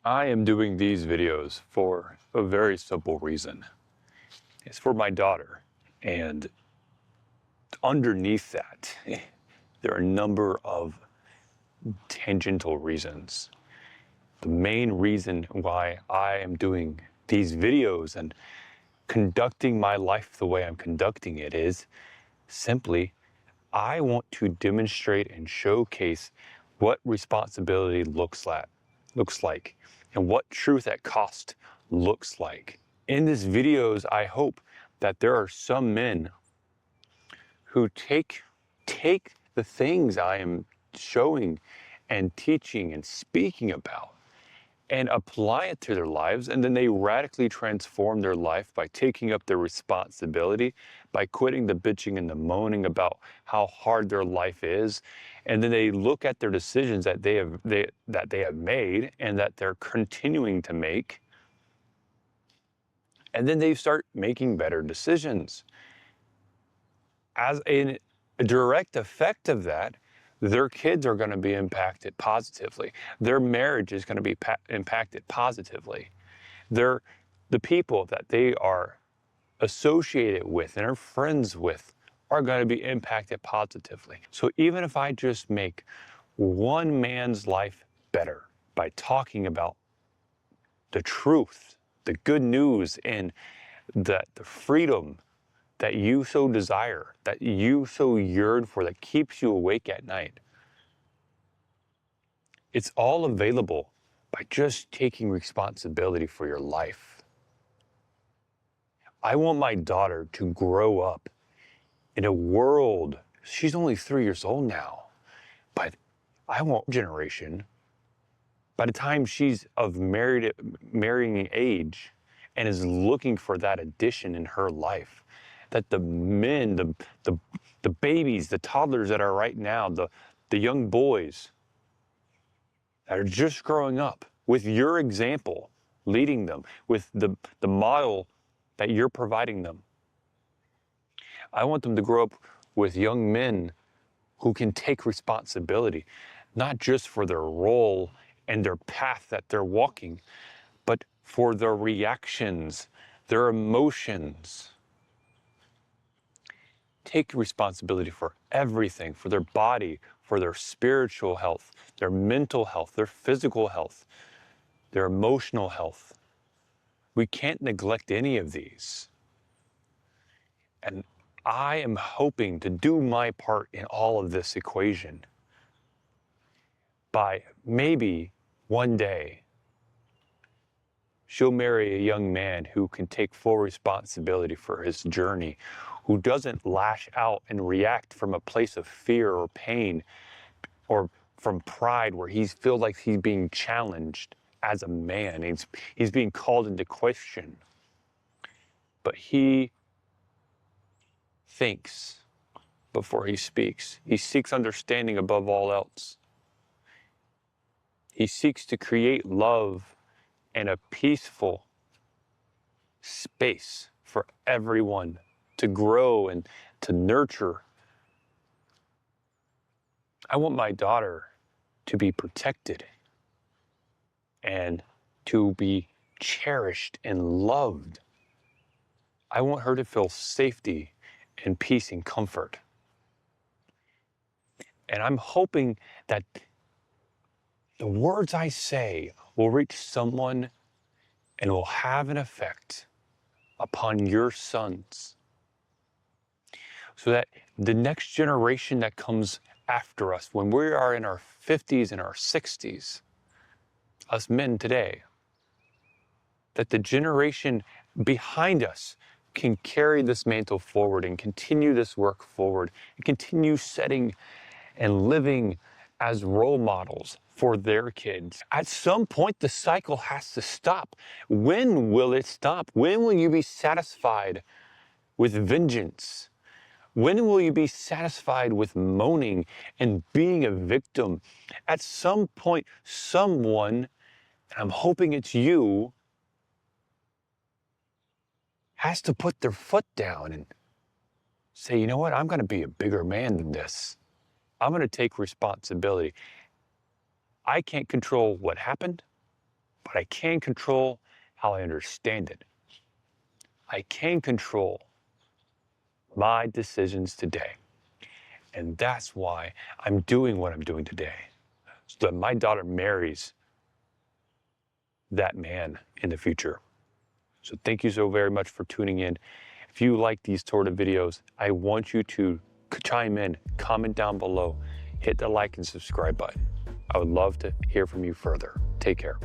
I am doing these videos for a very simple reason. It's for my daughter. And underneath that, there are a number of tangential reasons. The main reason why I am doing these videos and conducting my life the way I'm conducting it is simply I want to demonstrate and showcase what responsibility looks like and what truth at cost looks like. In these videos, I hope that there are some men who take the things I am showing and teaching and speaking about and apply it to their lives, and then they radically transform their life by taking up their responsibility, by quitting the bitching and the moaning about how hard their life is, and then they look at their decisions that they have made and that they're continuing to make, and then they start making better decisions. As a direct effect of that, their kids are going to be impacted positively. Their marriage is going to be impacted positively. The people that they are associated with and are friends with are going to be impacted positively. So even if I just make one man's life better by talking about the truth, the good news, and the freedom that you so desire, that you so yearn for, that keeps you awake at night. It's all available by just taking responsibility for your life. I want my daughter to grow up in a world, she's only 3 years old now, but I want generation, by the time she's of marrying age and is looking for that addition in her life, that the men, the babies, the toddlers that are right now, the young boys that are just growing up, with your example leading them, with the model that you're providing them. I want them to grow up with young men who can take responsibility, not just for their role and their path that they're walking, but for their reactions, their emotions. Take responsibility for everything, for their body, for their spiritual health, their mental health, their physical health, their emotional health. We can't neglect any of these. And I am hoping to do my part in all of this equation by maybe one day she'll marry a young man who can take full responsibility for his journey, who doesn't lash out and react from a place of fear or pain or from pride where he feels like he's being challenged as a man. He's being called into question. But he thinks before he speaks. He seeks understanding above all else. He seeks to create love and a peaceful space for everyone to grow and to nurture. I want my daughter to be protected and to be cherished and loved. I want her to feel safety and peace and comfort. And I'm hoping that the words I say will reach someone and will have an effect upon your sons, so that the next generation that comes after us, when we are in our 50s and our 60s, us men today, that the generation behind us can carry this mantle forward and continue this work forward and continue setting and living as role models for their kids. At some point, the cycle has to stop. When will it stop? When will you be satisfied with vengeance? When will you be satisfied with moaning and being a victim? At some point, someone, and I'm hoping it's you, has to put their foot down and say, you know what, I'm going to be a bigger man than this. I'm going to take responsibility. I can't control what happened. but I can control how I understand it. I can control my decisions today. And that's why I'm doing what I'm doing today, so that my daughter marries that man in the future. So thank you so very much for tuning in. If you like these sort of videos, I want you to chime in, comment down below, hit the like and subscribe button. I would love to hear from you further. Take care.